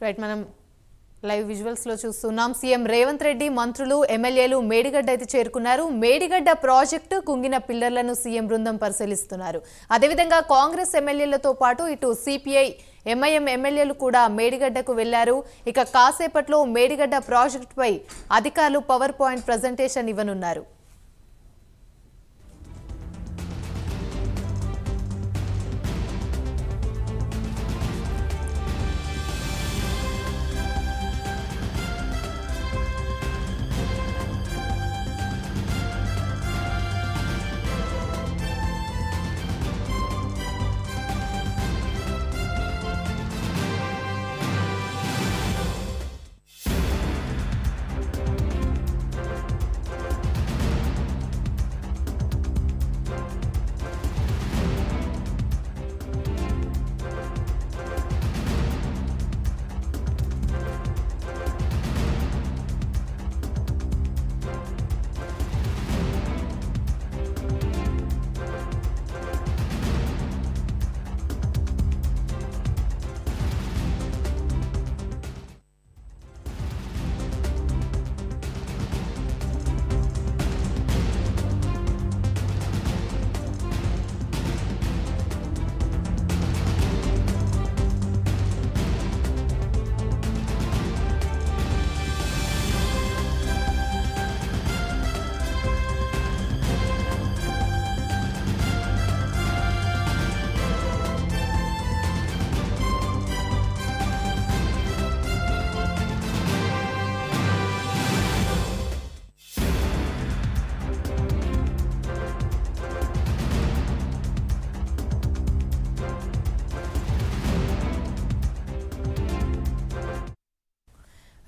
Right మనం live visuals లో చూస్తున్నాం. సీఎం రేవంత్ రెడ్డి మంత్రులు ఎమ్మెల్యేలు మేడిగడ్డ అయితే చేరుకున్నారు. మేడిగడ్డ ప్రాజెక్టు కుంగిన పిల్లర్లను సీఎం బృందం పరిశీలిస్తున్నారు. అదేవిధంగా కాంగ్రెస్ ఎమ్మెల్యేలతో పాటు ఇటు సిపిఐ ఎంఐఎం ఎమ్మెల్యేలు కూడా మేడిగడ్డకు వెళ్లారు. ఇక కాసేపట్లో మేడిగడ్డ ప్రాజెక్టుపై అధికారులు పవర్ పాయింట్ ప్రజెంటేషన్ ఇవ్వనున్నారు.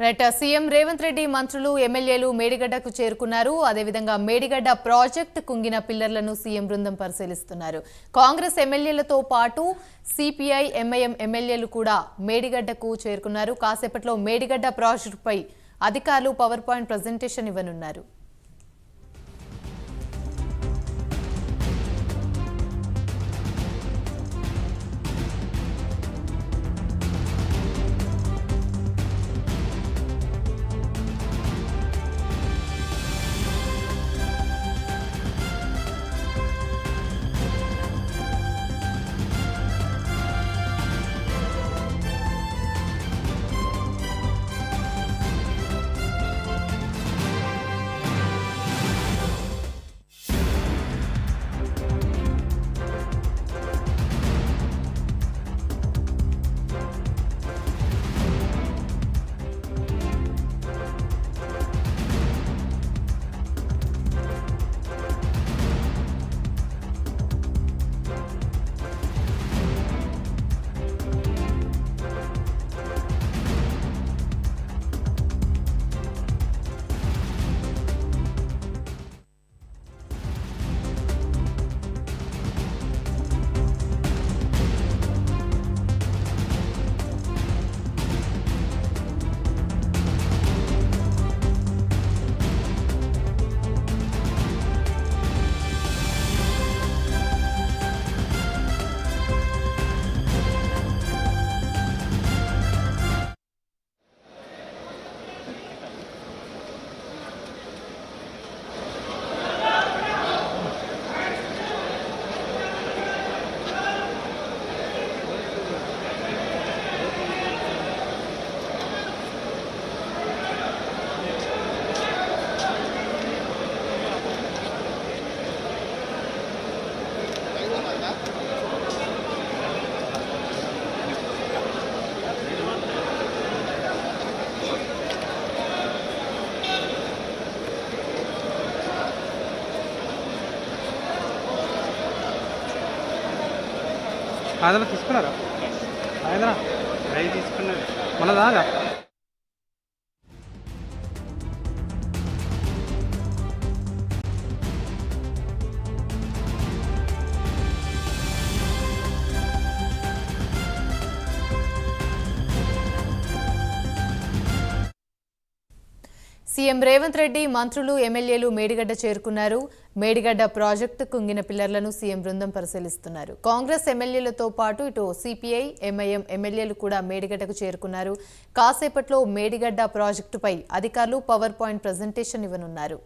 రైట్ సీఎం రేవంత్ రెడ్డి మంత్రులు ఎమ్మెల్యేలు మేడిగడ్డకు చేరుకున్నారు. అదేవిధంగా మేడిగడ్డ ప్రాజెక్టు కుంగిన పిల్లర్లను సీఎం బృందం పరిశీలిస్తున్నారు. కాంగ్రెస్ ఎమ్మెల్యేలతో పాటు సిపిఐ ఎంఐఎం ఎమ్మెల్యేలు కూడా మేడిగడ్డకు చేరుకున్నారు. కాసేపట్లో మేడిగడ్డ ప్రాజెక్టుపై అధికారులు పవర్ పాయింట్ ప్రజెంటేషన్ ఇవ్వనున్నారు. ఆదరణ తీసుకున్నారా? ఆదరణ రైలు తీసుకున్నారు మన దాగా. సీఎం రేవంత్ రెడ్డి మంత్రులు ఎమ్మెల్యేలు మేడిగడ్డ చేరుకున్నారు. మేడిగడ్డ ప్రాజెక్టు కుంగిన పిల్లర్లను సీఎం బృందం పరిశీలిస్తున్నారు. కాంగ్రెస్ ఎమ్మెల్యేలతో పాటు ఇటు సిపిఐ, ఎంఐఎం ఎమ్మెల్యేలు కూడా మేడిగడ్డకు చేరుకున్నారు. కాసేపట్లో మేడిగడ్డ ప్రాజెక్టుపై అధికారులు పవర్ పాయింట్ ప్రజెంటేషన్ ఇవ్వనున్నారు.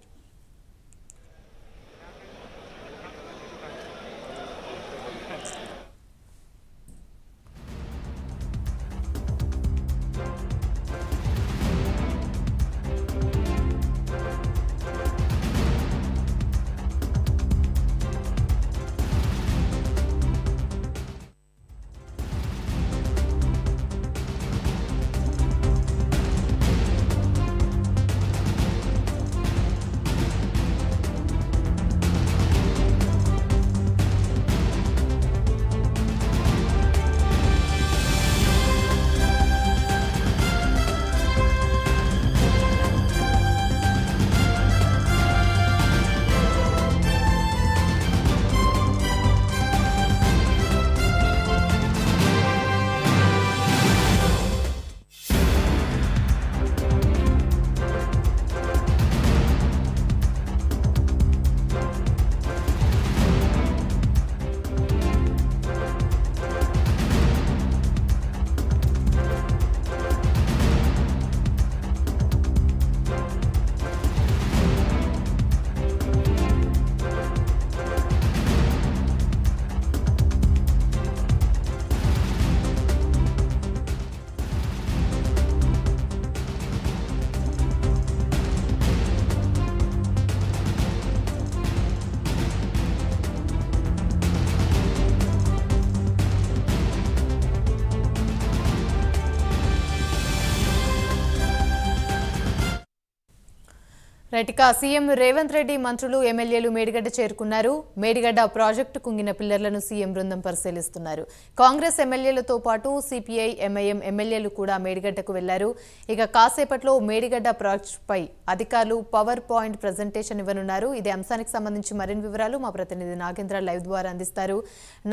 రైట్గా సీఎం రేవంత్ రెడ్డి మంత్రులు ఎమ్మెల్యేలు మేడిగడ్డ చేరుకున్నారు. మేడిగడ్డ ప్రాజెక్టు కుంగిన పిల్లర్లను సీఎం బృందం పరిశీలిస్తున్నారు. కాంగ్రెస్ ఎమ్మెల్యేలతో పాటు సిపిఐ, ఎంఐఎం ఎమ్మెల్యేలు కూడా మేడిగడ్డకు వెళ్లారు. ఇక కాసేపట్లో మేడిగడ్డ ప్రాజెక్టుపై అధికారులు పవర్ పాయింట్ ప్రజెంటేషన్ ఇవ్వనున్నారు. ఇదే అంశానికి సంబంధించి మరిన్ని వివరాలు మా ప్రతినిధి నాగేంద్ర లైవ్ ద్వారా అందిస్తారు.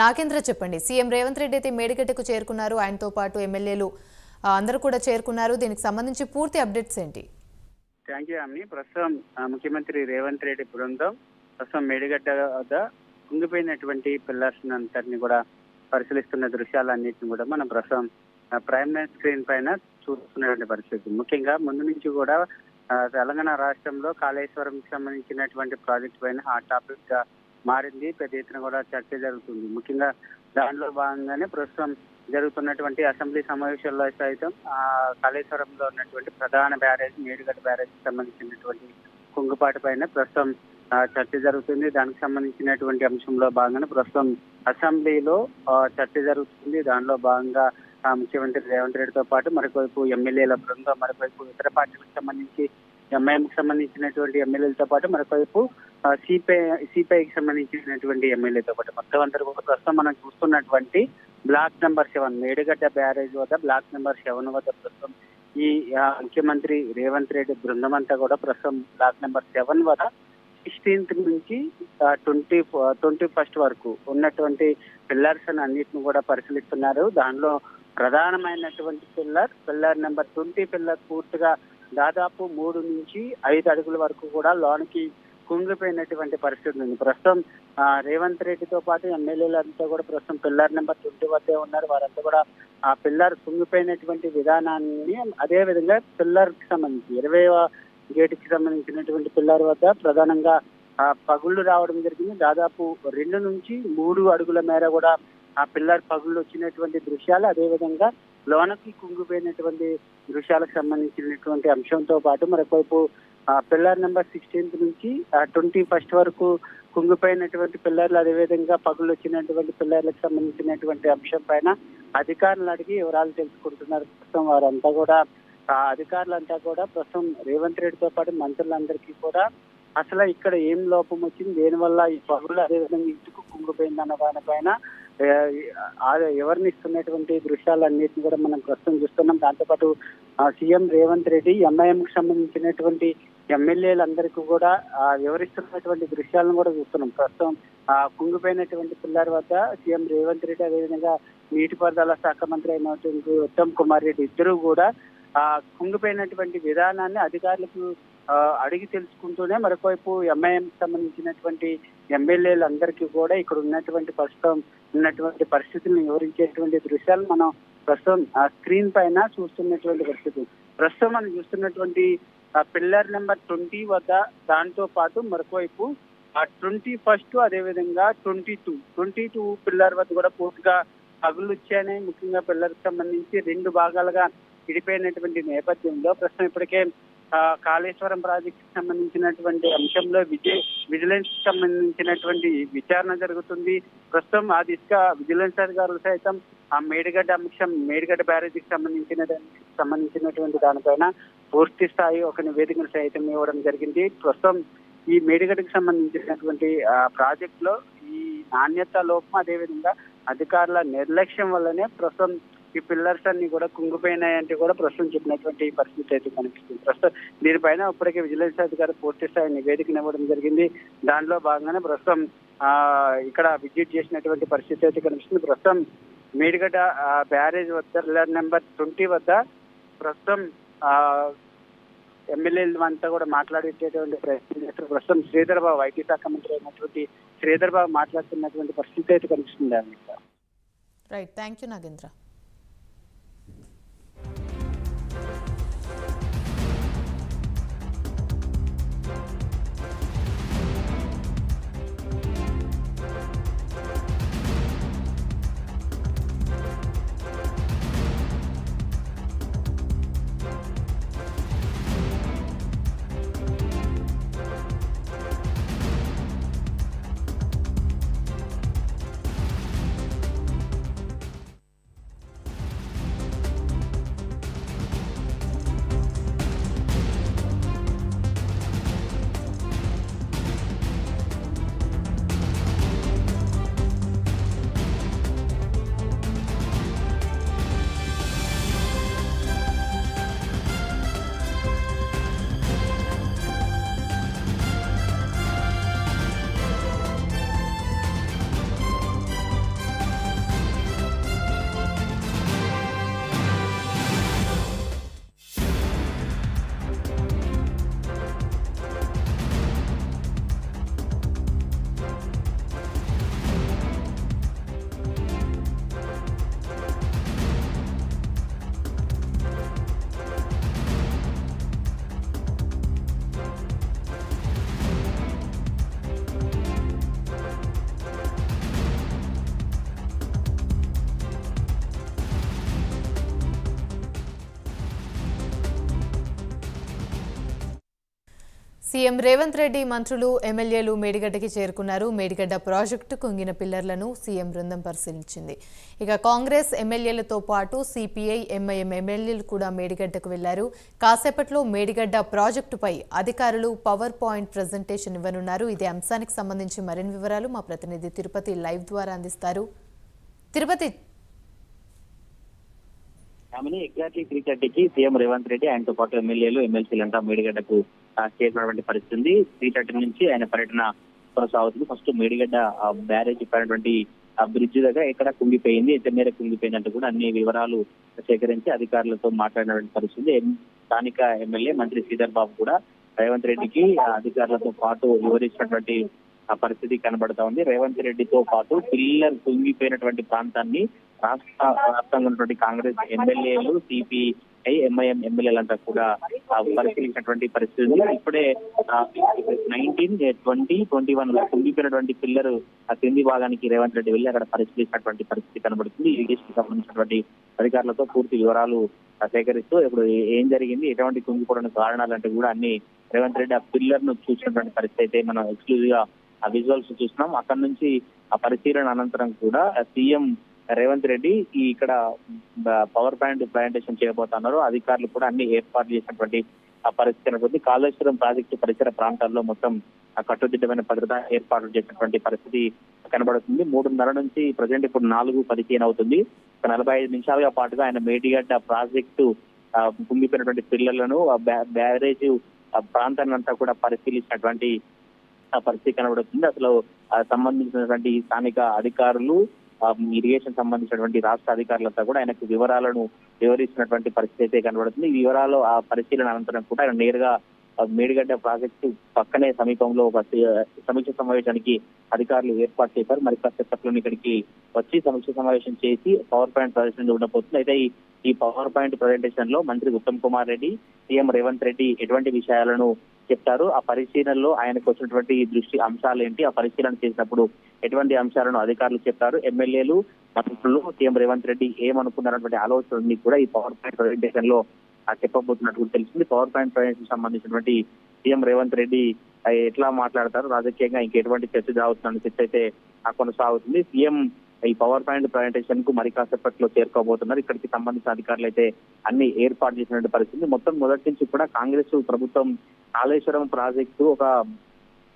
నాగేంద్ర, చెప్పండి. సీఎం రేవంత్ రెడ్డి అయితే మేడిగడ్డకు చేరుకున్నారు. ఆయనతో పాటు ఎమ్మెల్యేలు అందరూ కూడా చేరుకున్నారు. దీనికి సంబంధించి పూర్తి అప్డేట్స్ ఏంటి? థ్యాంక్ యూ అమ్మి. ప్రస్తుతం ముఖ్యమంత్రి రేవంత్ రెడ్డి బృందం ప్రస్తుతం మేడిగడ్డ వద్ద కుంగిపోయినటువంటి పిల్లర్స్ అంతటిని కూడా పరిశీలిస్తున్న దృశ్యాలన్నింటిని కూడా మనం ప్రస్తుతం ప్రైమ్ లైన్ స్క్రీన్ పైన చూస్తున్నటువంటి పరిస్థితి. ముఖ్యంగా ముందు నుంచి కూడా తెలంగాణ రాష్ట్రంలో కాళేశ్వరంకి సంబంధించినటువంటి ప్రాజెక్ట్ పైన హాట్ టాపిక్ గా మారింది. పెద్ద ఎత్తున కూడా చర్చ జరుగుతుంది. ముఖ్యంగా దానిలో భాగంగానే ప్రస్తుతం జరుగుతున్నటువంటి అసెంబ్లీ సమావేశాల్లో సైతం కాళేశ్వరంలో ఉన్నటువంటి ప్రధాన బ్యారేజ్ మేడిగడ్డ బ్యారేజ్ కి సంబంధించినటువంటి కుంగుపాటు పైన ప్రస్తుతం చర్చ జరుగుతుంది. దానికి సంబంధించినటువంటి అంశంలో భాగంగా ప్రస్తుతం అసెంబ్లీలో చర్చ జరుగుతుంది. దానిలో భాగంగా ముఖ్యమంత్రి రేవంత్ రెడ్డితో పాటు మరొకవైపు ఎమ్మెల్యేల బృందం, మరొకవైపు ఇతర పార్టీలకు సంబంధించి ఎంఐఎంకి సంబంధించినటువంటి ఎమ్మెల్యేలతో పాటు మరొకవైపు సిపిఐకి సంబంధించినటువంటి ఎమ్మెల్యేతో పాటు మొత్తం అందరూ కూడా ప్రస్తుతం మనం చూస్తున్నటువంటి బ్లాక్ నెంబర్ 7 మేడిగడ్డ బ్యారేజ్ వద్ద బ్లాక్ నెంబర్ 7 వద్ద ప్రస్తుతం ఈ ముఖ్యమంత్రి రేవంత్ రెడ్డి బృందం అంతా కూడా ప్రస్తుతం బ్లాక్ నెంబర్ 7 వద్ద 16th నుంచి 21st వరకు ఉన్నటువంటి పిల్లర్స్ అన్నిటిని కూడా పరిశీలిస్తున్నారు. దానిలో ప్రధానమైనటువంటి పిల్లర్ నెంబర్ 20 పిల్లర్ పూర్తిగా దాదాపు 3 నుంచి 5 అడుగుల వరకు కూడా లోనికి కుంగిపోయినటువంటి పరిస్థితి ఉంది. ప్రస్తుతం రేవంత్ రెడ్డితో పాటు ఎమ్మెల్యేలంతా కూడా ప్రస్తుతం పిల్లర్ నెంబర్ 20 వద్దే ఉన్నారు. వారంతా కూడా ఆ పిల్లర్ కుంగిపోయినటువంటి విధానాన్ని, అదే విధంగా పిల్లర్ కి సంబంధించి 20వ గేట్ కి సంబంధించినటువంటి పిల్లర్ వద్ద ప్రధానంగా పగుళ్లు రావడం జరిగింది. దాదాపు 2 నుంచి 3 అడుగుల మేర కూడా ఆ పిల్లర్ పగుళ్ళు వచ్చినటువంటి దృశ్యాలు, అదేవిధంగా లోనకి కుంగిపోయినటువంటి దృశ్యాలకు సంబంధించినటువంటి అంశంతో పాటు మరొకవైపు పిల్లర్ నెంబర్ 16th నుంచి 21st వరకు కుంగిపోయినటువంటి పిల్లర్లు, అదేవిధంగా పగులు వచ్చినటువంటి పిల్లర్లకు సంబంధించినటువంటి అంశం పైన అధికారులు అడిగి వివరాలు తెలుసుకుంటున్నారు. ప్రస్తుతం వారంతా కూడా అధికారులంతా కూడా ప్రస్తుతం రేవంత్ రెడ్డితో పాటు మంత్రులందరికీ కూడా అసలు ఇక్కడ ఏం లోపం వచ్చింది, దేనివల్ల ఈ పగులు అదేవిధంగా ఇటుకు కుంగిపోయిందన్న దానిపైన ఎవరిని ఇస్తున్నటువంటి దృశ్యాలన్నిటిని కూడా మనం ప్రస్తుతం చూస్తున్నాం. దాంతోపాటు సీఎం రేవంత్ రెడ్డి ఎంఐఎంకి సంబంధించినటువంటి ఎమ్మెల్యేలందరికీ కూడా వివరిస్తున్నటువంటి దృశ్యాలను కూడా చూస్తున్నాం. ప్రస్తుతం కుంగిపోయినటువంటి పిల్లర్ వద్ద సీఎం రేవంత్ రెడ్డి, అదేవిధంగా నీటిపారుదల శాఖ మంత్రి అయినటువంటి ఉత్తమ్ కుమార్ రెడ్డి ఇద్దరు కూడా కుంగిపోయినటువంటి విధానాన్ని అధికారులకు అడిగి తెలుసుకుంటూనే మరొకవైపు ఎంఐఎం సంబంధించినటువంటి ఎమ్మెల్యేలందరికీ కూడా ఇక్కడ ప్రస్తుతం ఉన్నటువంటి పరిస్థితులను వివరించేటువంటి దృశ్యాలు మనం ప్రస్తుతం ఆ స్క్రీన్ పైన చూస్తున్నటువంటి పరిస్థితి. ప్రస్తుతం మనం చూస్తున్నటువంటి పిల్లర్ నెంబర్ 20 వద్ద, దాంతో పాటు మరొకవైపు 21 అదేవిధంగా 22 పిల్లర్ వద్ద కూడా పూర్తిగా పగులు వచ్చాయని, ముఖ్యంగా పిల్లర్ సంబంధించి 2 భాగాలుగా విడిపోయినటువంటి నేపథ్యంలో ప్రస్తుతం ఇప్పటికే కాళేశ్వరం ప్రాజెక్టు సంబంధించినటువంటి అంశంలో విజిలెన్స్ సంబంధించినటువంటి విచారణ జరుగుతుంది. ప్రస్తుతం ఆ దిశగా విజిలెన్స్ అధికారులు సైతం ఆ మేడిగడ్డ బ్యారేజీకి సంబంధించినటువంటి దానిపైన పూర్తి స్థాయి ఒక నివేదికను సైతం ఇవ్వడం జరిగింది. ప్రస్తుతం ఈ మేడిగడ్డకు సంబంధించినటువంటి ప్రాజెక్ట్ లో ఈ నాణ్యత లోపం, అదేవిధంగా అధికారుల నిర్లక్ష్యం వల్లనే ప్రస్తుతం ఈ పిల్లర్స్ అన్ని కూడా కుంగిపోయినాయంటే కూడా ప్రస్తుతం చెప్పినటువంటి పరిస్థితి అయితే కనిపిస్తుంది. ప్రస్తుతం దీనిపైన ఇప్పటికే విజిలెన్స్ అధికారి పూర్తి స్థాయి నివేదికను ఇవ్వడం జరిగింది. దానిలో భాగంగానే ప్రస్తుతం ఇక్కడ విజిట్ చేసినటువంటి పరిస్థితి అయితే కనిపిస్తుంది. ప్రస్తుతం మేడిగడ్డ బ్యారేజ్ వద్ద పిల్లర్ నెంబర్ 20 వద్ద ప్రస్తుతం ఎమ్మెల్యేలు అంతా కూడా మాట్లాడేటటువంటి ప్రయత్నం చేస్తారు. ప్రస్తుతం శ్రీధర్ బాబు, ఐటీ శాఖ మంత్రి అయినటువంటి శ్రీధర్ బాబు మాట్లాడుతున్నటువంటి పరిస్థితి అయితే కనిపిస్తుంది. Right, thank you Nagendra. CM Revanth Reddy మంత్రులు ఎమ్మెల్యేలు మేడిగడ్డకి చేరుకున్నారు. మేడిగడ్డ ప్రాజెక్టు కుంగిన పిల్లర్లను సీఎం బృందం పరిశీలించింది. ఇక కాంగ్రెస్ ఎమ్మెల్యేలతో పాటు సిపిఐ, ఎంఐఎం ఎమ్మెల్యేలు కూడా మేడిగడ్డకు వెళ్లారు. కాసేపట్లో మేడిగడ్డ ప్రాజెక్టుపై అధికారులు పవర్ పాయింట్ ప్రెజెంటేషన్ ఇవ్వనున్నారు. ఇదే అంశానికి సంబంధించి మరిన్ని వివరాలు మా ప్రతినిధి తిరుపతి లైవ్ ద్వారా అందిస్తారు. తిరుపతి, ఎగ్జాక్ట్లీ 3:30కి సీఎం రేవంత్ రెడ్డి ఆయనతో పాటు ఎమ్మెల్యేలు, ఎమ్మెల్సీలంతా మేడిగడ్డకు చేరినటువంటి పరిస్థితి ఉంది. 3:30 నుంచి ఆయన పర్యటన కొనసాగుతుంది. ఫస్ట్ మేడిగడ్డ బ్యారేజ్ పడినటువంటి బ్రిడ్జ్ దగ్గర ఎక్కడ కుంగిపోయింది, ఎంత మేర కుంగిపోయిందంటూ కూడా అన్ని వివరాలు సేకరించి అధికారులతో మాట్లాడినటువంటి పరిస్థితి. స్థానిక ఎమ్మెల్యే మంత్రి శ్రీధర్ బాబు కూడా రేవంత్ రెడ్డికి అధికారులతో పాటు వివరించినటువంటి పరిస్థితి కనబడతా ఉంది. రేవంత్ రెడ్డితో పాటు పిల్లర్ కుంగిపోయినటువంటి ప్రాంతాన్ని రాష్ట్రంగా ఉన్నటువంటి కాంగ్రెస్ ఎమ్మెల్యేలు, సిపిఐ, ఎంఐఎం ఎమ్మెల్యేలంతా కూడా పరిశీలించినటువంటి పరిస్థితి. ఇప్పుడే 19, 20, 21 కుంగిపోయినటువంటి పిల్లర్ ఆ కింది భాగానికి రేవంత్ రెడ్డి వెళ్లి అక్కడ పరిశీలించినటువంటి పరిస్థితి కనబడుతుంది. ఇరిగేషన్ సంబంధించినటువంటి అధికారులతో పూర్తి వివరాలు సేకరిస్తూ ఇప్పుడు ఏం జరిగింది, ఎటువంటి కుంగిపోవడానికి కారణాలంటే కూడా అన్ని రేవంత్ రెడ్డి ఆ పిల్లర్ ను చూసినటువంటి పరిస్థితి అయితే మనం ఎక్స్క్లూజివ్ గా ఆ విజువల్స్ చూస్తున్నాం. అక్కడ నుంచి ఆ పరిశీలన అనంతరం కూడా సీఎం రేవంత్ రెడ్డి ఇక్కడ పవర్ పాయింట్ ప్రజెంటేషన్ చేయబోతున్నారు. అధికారులు కూడా అన్ని ఏర్పాట్లు చేసినటువంటి పరిస్థితి కనబడుతుంది. కాళేశ్వరం ప్రాజెక్టు పరిసర ప్రాంతాల్లో మొత్తం కట్టుదిట్టమైన భద్రత ఏర్పాట్లు చేసినటువంటి పరిస్థితి కనబడుతుంది. 3:30 నుంచి ప్రజెంట్ ఇప్పుడు 4:15 అవుతుంది. 45 నిమిషాలుగా పాటుగా ఆయన మేడిగడ్డ ప్రాజెక్టు కుంగిపోయినటువంటి పిల్లలను బ్యారేజ్ ప్రాంతాన్ని అంతా కూడా పరిశీలించినటువంటి పరిస్థితి కనబడుతుంది. అసలు సంబంధించినటువంటి స్థానిక అధికారులు, ఇరిగేషన్ సంబంధించినటువంటి రాష్ట్ర అధికారులంతా కూడా ఆయనకు వివరాలను వివరిస్తున్నటువంటి పరిస్థితి అయితే కనబడుతుంది. ఈ వివరాలు ఆ పరిశీలన అనంతరం కూడా ఆయన నేరుగా మేడిగడ్డ ప్రాజెక్టు పక్కనే సమీపంలో ఒక సమీక్ష సమావేశానికి అధికారులు ఏర్పాటు చేశారు. మరి కాసేపట్లో ఇక్కడికి వచ్చి సమీక్ష సమావేశం చేసి పవర్ పాయింట్ ప్రదర్శన ఉండబోతుంది. అయితే ఈ పవర్ పాయింట్ ప్రజెంటేషన్ లో మంత్రి ఉత్తమ్ కుమార్ రెడ్డి, సీఎం రేవంత్ రెడ్డి ఎటువంటి విషయాలను చెప్తారు, ఆ పరిశీలనలో ఆయనకు వచ్చినటువంటి దృష్టి అంశాలు ఏంటి, ఆ పరిశీలన చేసినప్పుడు ఎటువంటి అంశాలను అధికారులు చెప్తారు, ఎమ్మెల్యేలు మంత్రులు సీఎం రేవంత్ రెడ్డి ఏమనుకున్నారన్నటువంటి ఆలోచనని కూడా ఈ పవర్ పాయింట్ ప్రజెంటేషన్ లో చెప్పబోతున్నట్టు తెలిసింది. పవర్ పాయింట్ ప్రజెంటేషన్ సంబంధించినటువంటి సీఎం రేవంత్ రెడ్డి ఎట్లా మాట్లాడతారు, రాజకీయంగా ఇంకెటువంటి చర్చ జరుగుతున్న చర్చ అయితే కొనసాగుతుంది. సీఎం ఈ పవర్ పాయింట్ ప్రజెంటేషన్ కు మరి కాసేపట్లో చేరుకోబోతున్నారు. ఇక్కడికి సంబంధించిన అధికారులు అయితే అన్ని ఏర్పాటు చేసినటువంటి పరిస్థితి. మొత్తం మొదటి నుంచి కూడా కాంగ్రెస్ ప్రభుత్వం కాళేశ్వరం ప్రాజెక్టు ఒక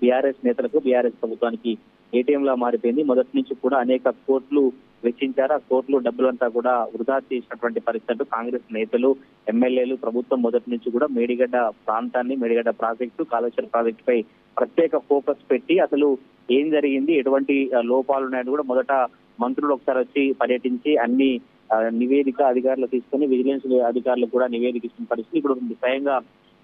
బీఆర్ఎస్ నేతలకు, బీఆర్ఎస్ ప్రభుత్వానికి ఏటీఎం లా మారిపోయింది. మొదటి నుంచి కూడా అనేక కోట్లు వెచ్చించారు. ఆ కోట్లు డబ్బులంతా కూడా వృధా చేసినటువంటి పరిస్థితులు కాంగ్రెస్ నేతలు, ఎమ్మెల్యేలు, ప్రభుత్వం మొదటి నుంచి కూడా మేడిగడ్డ ప్రాంతాన్ని, మేడిగడ్డ ప్రాజెక్టు, కాళేశ్వరం ప్రాజెక్టు పై ప్రత్యేక ఫోకస్ పెట్టి అసలు ఏం జరిగింది, ఎటువంటి లోపాలు ఉన్నాయని కూడా మొదట మంత్రులు ఒకసారి వచ్చి పర్యటించి అన్ని నివేదిక అధికారులు తీసుకుని విజిలెన్స్ అధికారులు కూడా నివేదిక ఇస్తున్న పరిస్థితి. ఇప్పుడు స్వయంగా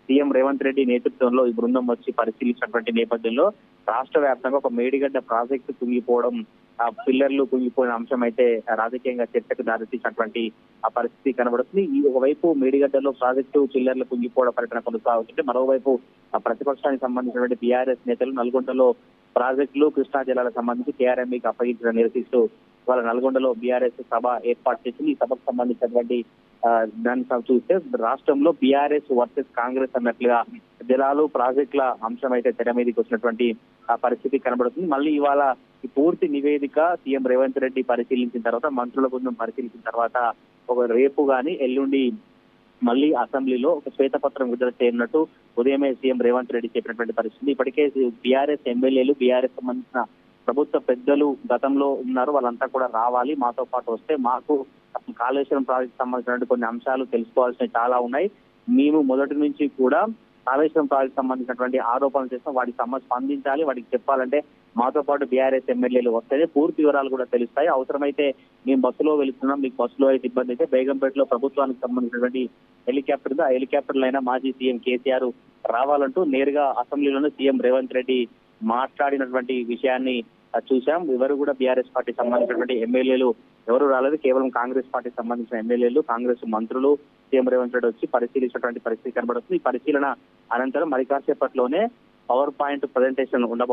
సీఎం రేవంత్ రెడ్డి నేతృత్వంలో ఈ బృందం వచ్చి పరిశీలించినటువంటి నేపథ్యంలో రాష్ట్ర వ్యాప్తంగా ఒక మేడిగడ్డ ప్రాజెక్టు కుంగిపోవడం, ఆ పిల్లర్లు కుంగిపోయిన అంశం అయితే రాజకీయంగా చర్చకు దారితీసినటువంటి ఆ పరిస్థితి కనబడుతుంది. ఈ ఒకవైపు మేడిగడ్డలో ప్రాజెక్టు పిల్లర్లు కుంగిపోవడం పర్యటన కొనసాగుతుంటే, మరోవైపు ఆ ప్రతిపక్షానికి సంబంధించినటువంటి బీఆర్ఎస్ నేతలు నల్గొండలో ప్రాజెక్టులు, కృష్ణా జిల్లాలకు సంబంధించి కేఆర్ఎంబీకి అప్పగించడం నిరసిస్తూ వాళ్ళ నల్గొండలో బీఆర్ఎస్ సభ ఏర్పాటు చేసింది. ఈ సభకు సంబంధించినటువంటి దాన్ని చూస్తే రాష్ట్రంలో బీఆర్ఎస్ వర్సెస్ కాంగ్రెస్ అన్నట్లుగా జలాలు, ప్రాజెక్టుల అంశం అయితే తెర మీదకి వచ్చినటువంటి ఆ పరిస్థితి కనబడుతుంది. మళ్ళీ ఇవాళ ఈ పూర్తి నివేదిక సీఎం రేవంత్ రెడ్డి పరిశీలించిన తర్వాత, మంత్రుల బృందం పరిశీలించిన తర్వాత ఒక రేపు గాని ఎల్లుండి మళ్ళీ అసెంబ్లీలో ఒక శ్వేతపత్రం విడుదల చేయనున్నట్టు ఉదయమే సీఎం రేవంత్ రెడ్డి చెప్పినటువంటి పరిస్థితి. ఇప్పటికే బీఆర్ఎస్ ఎమ్మెల్యేలు, బీఆర్ఎస్ సంబంధించిన ప్రభుత్వ పెద్దలు గతంలో ఉన్నారు, వాళ్ళంతా కూడా రావాలి, మాతో పాటు వస్తే మాకు కాళేశ్వరం ప్రాజెక్టు సంబంధించినటువంటి కొన్ని అంశాలు తెలుసుకోవాల్సినవి చాలా ఉన్నాయి. మేము మొదటి నుంచి కూడా కాళేశ్వరం ప్రాజెక్టు సంబంధించినటువంటి ఆరోపణలు చేస్తాం, వాటికి స్పందించాలి, వాటికి చెప్పాలంటే మాతో పాటు బీఆర్ఎస్ ఎమ్మెల్యేలు వస్తేనే పూర్తి వివరాలు కూడా తెలుస్తాయి. అవసరమైతే మేము బస్సులో వెళుతున్నాం, మీకు బస్సులో అయితే ఇబ్బంది అయితే బేగంపేటలో ప్రభుత్వానికి సంబంధించినటువంటి హెలికాప్టర్ ఉంది, ఆ హెలికాప్టర్లో అయినా మాజీ సీఎం కేసీఆర్ రావాలంటూ నేరుగా అసెంబ్లీలోనే సీఎం రేవంత్ రెడ్డి మాట్లాడినటువంటి విషయాన్ని చూశాం. ఎవరు కూడా బీఆర్ఎస్ పార్టీ సంబంధించినటువంటి ఎమ్మెల్యేలు ఎవరు రాలేదు, కేవలం కాంగ్రెస్ పార్టీకి సంబంధించిన ఎమ్మెల్యేలు, కాంగ్రెస్ మంత్రులు సీఎం రేవంత్ రెడ్డి వచ్చి పరిశీలించినటువంటి పరిస్థితి కనబడుతుంది. ఈ పరిశీలన అనంతరం మరి కాసేపట్లోనే పవర్ పాయింట్ ప్రజెంటేషన్ ఉండబోతుంది.